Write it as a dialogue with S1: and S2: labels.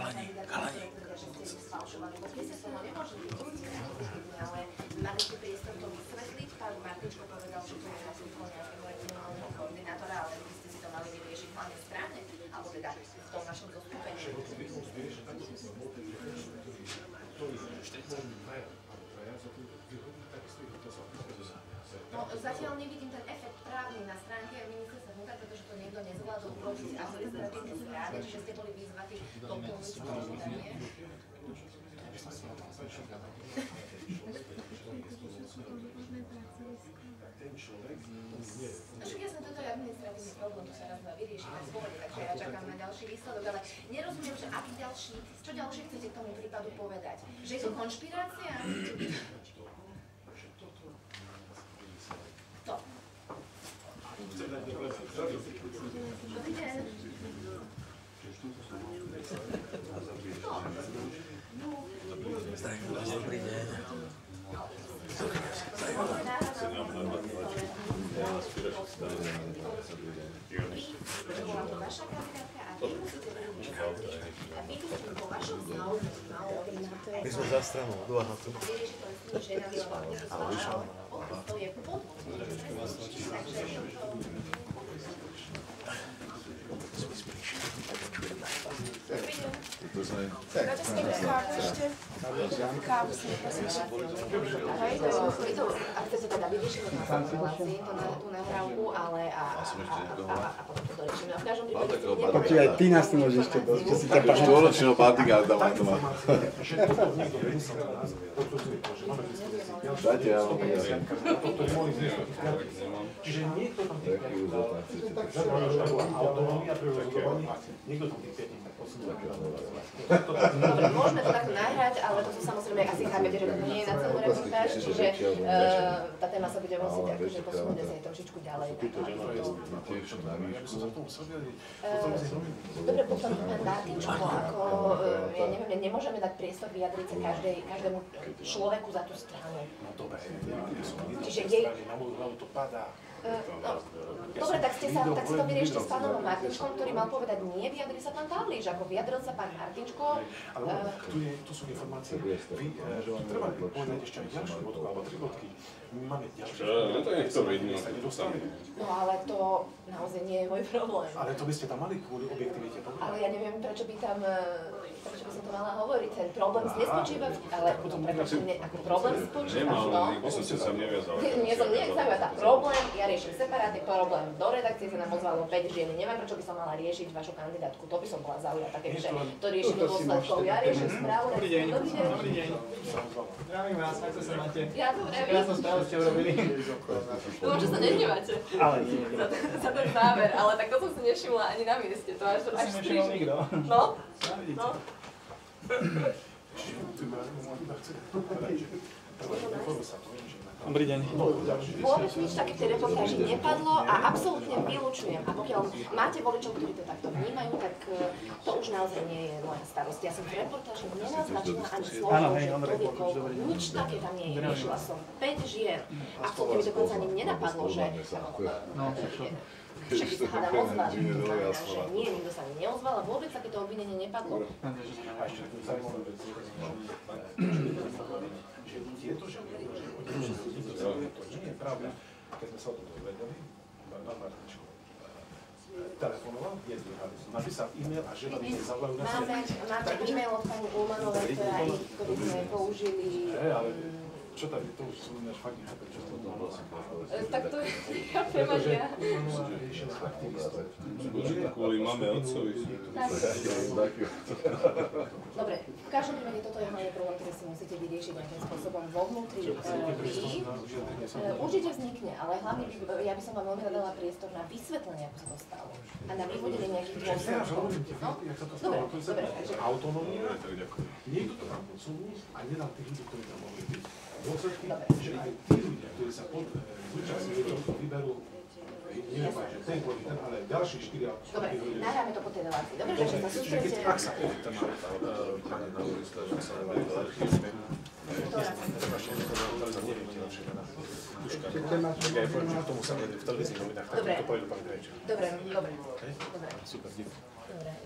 S1: kandidátov, ktoré tvrdia, že ste ich sfalšovali. Bo ste sa toho nemôžete vypovedať, ale mali ste priestor to vysvetliť. Pán Martičko povedal, že to je na súdko nejakého regionálneho koordinátora, ale vy ste si to mali vyriešiť hlavne správne, alebo teda v tom našom zoskupení. No, zatiaľ nevidím ten efekt právny na stránke ministerstva vnútra, pretože to niekto nezvládol urobiť administratívne správne, čiže ste boli vyzvatí doplniť to podanie. Však jasne, toto je administratívny problém, to sa raz dva vyrieši na zvolenie, takže ja čakám na ďalší výsledok, ale nerozumiem, že aký ďalší, čo ďalšie chcete k tomu prípadu povedať? Že je to konšpirácia? To. Dobrý deň.
S2: Dobrý deň. My sme za stranou, dôhatu. Ale vyšlo.
S3: Dáte si niekto kávu ešte? Kávu si neposíte.
S1: A chcete teda vyriešiť tú nahrávku, ale a potom to doriešime. A v každom prípade...
S4: Počuj, aj ty nás tu môžeš ešte dosť, čo si ťa páči.
S2: Štôročného partygáda má to má. Dajte, ja vám peniaze.
S5: Čiže niekto tam tých 5 autonómia pri rozhodovaní, niekto tam tých 5 tak posunul.
S1: Dobre, môžeme to takto nahrať, ale to sú samozrejme, asi chápete, že to nie je na celú reportáž, čiže tá téma sa bude musieť akože posunúť asi trošičku ďalej. Dobre, potom pán Martičko, ako, ja neviem, nemôžeme dať priestor vyjadriť sa každému človeku za tú stranu.
S5: No dobre,
S1: čiže jej...
S5: na moju hlavu to padá.
S1: Dobre, tak si to vyriešte s pánom Martičkom, ktorý mal povedať nie, vyjadri sa pán Pavlíš, ako vyjadril sa pán Martičko.
S5: Ale tu sú informácie, vy treba povedať ešte aj ďalšiu bodku, alebo 3 bodky. My máme ďalšie, ktoré sa nedostali.
S1: No ale to naozaj nie je môj problém.
S5: Ale to by ste tam mali kvôli objektivite povedať.
S1: Ale ja neviem, prečo by som to mala hovoriť, ten problém nespočíva, ale ako problém spočíva v tom...
S2: Som sa neviazal.
S1: Nie som neviazal, tá problém, ja riešim separátny problém, do redakcie sa nám ozvalo 5 žien, neviem, prečo by som mala riešiť vašu kandidátku, to by som bola zaujatá, kebyže to riešim do dôsledkov, ja riešim správu... Dobrý deň.
S6: Dobrý deň. Zdravím vás, ako sa máte?
S1: Ja dobre,
S6: krásnu správu ste urobili.
S1: Dúfam, že sa nehnevate.
S6: Ale nie.
S1: Za ten záver, ale tak to som si nevšimla ani na mieste, to až
S6: nevšimol nikto.
S1: No?
S6: No. Dobrý deň.
S1: Vôbec nič také v tej reportáži nepadlo a absolútne vylučujem. A pokiaľ máte voličov, ktorí to takto vnímajú, tak to už naozaj nie je moja starosť. Ja som v reportáži nenaznačila ani slovo, že to vie koľko. Nič také tam nie je. Riešila som 5 žien. A to keby dokonca ani nenapadlo, že... Však by sa hádam ozvali, že nie, nikto sa ani neozval a vôbec takéto obvinenie nepadlo.
S5: A ešte tu zaujímavá vec, že tieto ženy, to nie je pravda. Keď sme sa o tom dozvedeli, pán Martičko telefonoval, napísal e-mail a že by ste zavolajú na sebe.
S1: Máte e-mail od pani Ulmanovej, ktorý sme použili...
S5: Čo tam je, to už sú ináč fakt nechápem, čo to bolo.
S1: Tak to chápem aj ja.
S2: Kvôli máme otcovi.
S1: Dobre, v každom prípade toto je hlavne problém, ktorý si musíte vyriešiť nejakým spôsobom vo vnútri vy. Určite vznikne, ale hlavne ja by som vám veľmi dala priestor na vysvetlenie, ako sa to stalo. A na vyvodenie nejakých dôsledkov. Dobre, takže...
S5: Autonómia, niekto to tam posunul a nedal tých ľudí, ktorí tam mohli byť. Dôsledky, že aj tí ľudia, ktorí sa zúčastnili tohto výberu, neviem aj, že ten boli ten, ale ďalší 4 ľudia.
S1: Dobre, nahráme to po tej relácii. Dobre, takže sa sústredite.
S5: Ak sa tam na ulici, že sa nemali do archívne, neviem, tie naše mená. Duška, ja je poviem, že k tomu sa v televízii novinách, tak to povedal pán Krajčík.
S1: Dobre.
S5: Super, díky.
S1: Dobre.